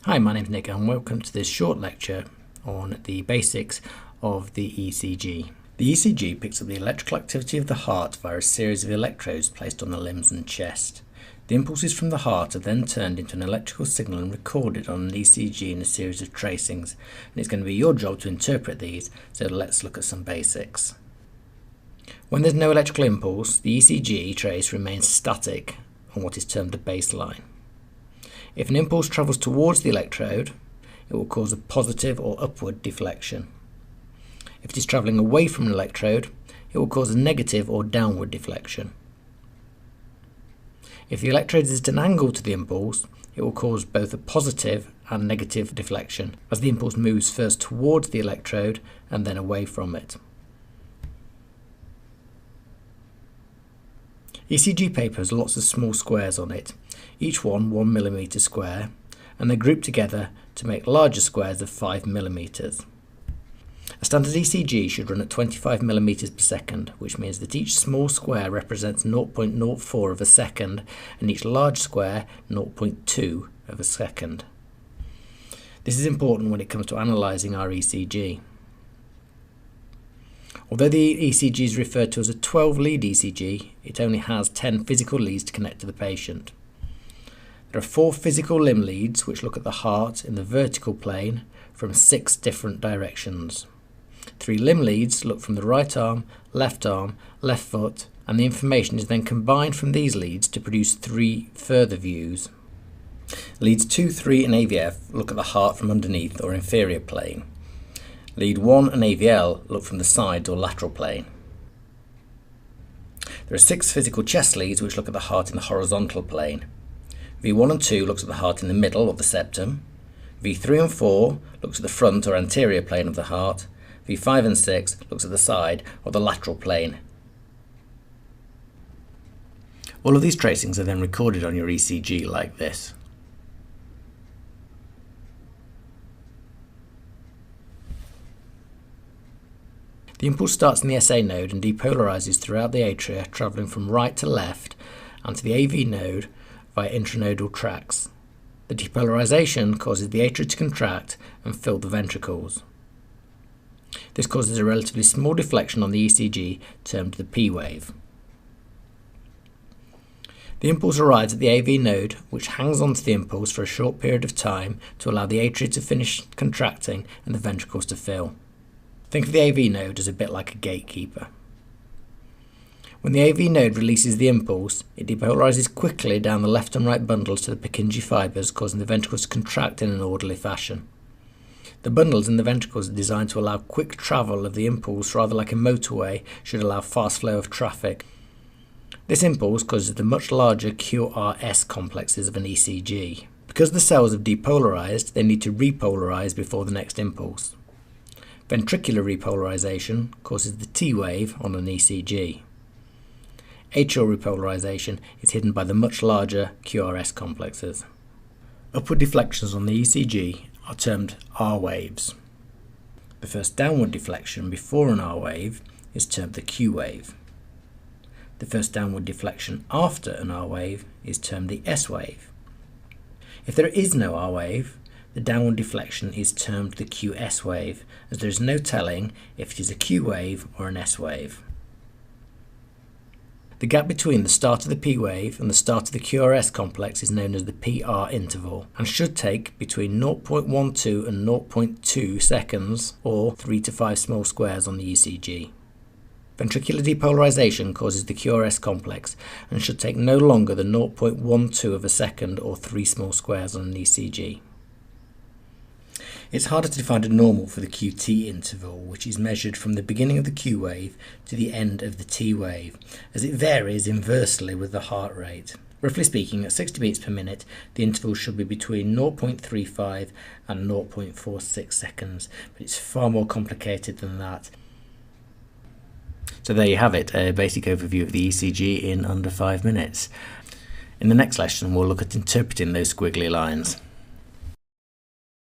Hi, my name's Nick and welcome to this short lecture on the basics of the ECG. The ECG picks up the electrical activity of the heart via a series of electrodes placed on the limbs and chest. The impulses from the heart are then turned into an electrical signal and recorded on an ECG in a series of tracings, and it's going to be your job to interpret these, so let's look at some basics. When there's no electrical impulse, the ECG trace remains static on what is termed a baseline. If an impulse travels towards the electrode, it will cause a positive or upward deflection. If it is travelling away from an electrode, it will cause a negative or downward deflection. If the electrode is at an angle to the impulse, it will cause both a positive and negative deflection, as the impulse moves first towards the electrode and then away from it. ECG paper has lots of small squares on it, each one 1 mm square, and they're grouped together to make larger squares of 5 mm. A standard ECG should run at 25 mm per second, which means that each small square represents 0.04 of a second and each large square 0.2 of a second. This is important when it comes to analysing our ECG. Although the ECG is referred to as a 12-lead ECG, it only has 10 physical leads to connect to the patient. There are 4 physical limb leads which look at the heart in the vertical plane from 6 different directions. 3 limb leads look from the right arm, left foot, and the information is then combined from these leads to produce 3 further views. Leads 2, 3 and AVF look at the heart from underneath or inferior plane. Lead 1 and AVL look from the sides or lateral plane. There are 6 physical chest leads which look at the heart in the horizontal plane. V1 and 2 looks at the heart in the middle of the septum. V3 and 4 looks at the front or anterior plane of the heart. V5 and 6 looks at the side or the lateral plane. All of these tracings are then recorded on your ECG like this. The impulse starts in the SA node and depolarises throughout the atria, travelling from right to left and to the AV node via intranodal tracts. The depolarisation causes the atria to contract and fill the ventricles. This causes a relatively small deflection on the ECG termed the P wave. The impulse arrives at the AV node, which hangs onto the impulse for a short period of time to allow the atria to finish contracting and the ventricles to fill. Think of the AV node as a bit like a gatekeeper. When the AV node releases the impulse, it depolarises quickly down the left and right bundles to the Purkinje fibres, causing the ventricles to contract in an orderly fashion. The bundles in the ventricles are designed to allow quick travel of the impulse, rather like a motorway should allow fast flow of traffic. This impulse causes the much larger QRS complexes of an ECG. Because the cells have depolarised, they need to repolarise before the next impulse. Ventricular repolarisation causes the T wave on an ECG. Atrial repolarisation is hidden by the much larger QRS complexes. Upward deflections on the ECG are termed R waves. The first downward deflection before an R wave is termed the Q wave. The first downward deflection after an R wave is termed the S wave. If there is no R wave, the downward deflection is termed the QS wave, as there is no telling if it is a Q wave or an S wave. The gap between the start of the P wave and the start of the QRS complex is known as the PR interval and should take between 0.12 and 0.2 seconds or 3 to 5 small squares on the ECG. Ventricular depolarisation causes the QRS complex and should take no longer than 0.12 of a second or 3 small squares on an ECG. It's harder to find a normal for the QT interval, which is measured from the beginning of the Q wave to the end of the T wave, as it varies inversely with the heart rate. Roughly speaking, at 60 beats per minute, the interval should be between 0.35 and 0.46 seconds, but it's far more complicated than that. So there you have it, a basic overview of the ECG in under 5 minutes. In the next lesson, we'll look at interpreting those squiggly lines.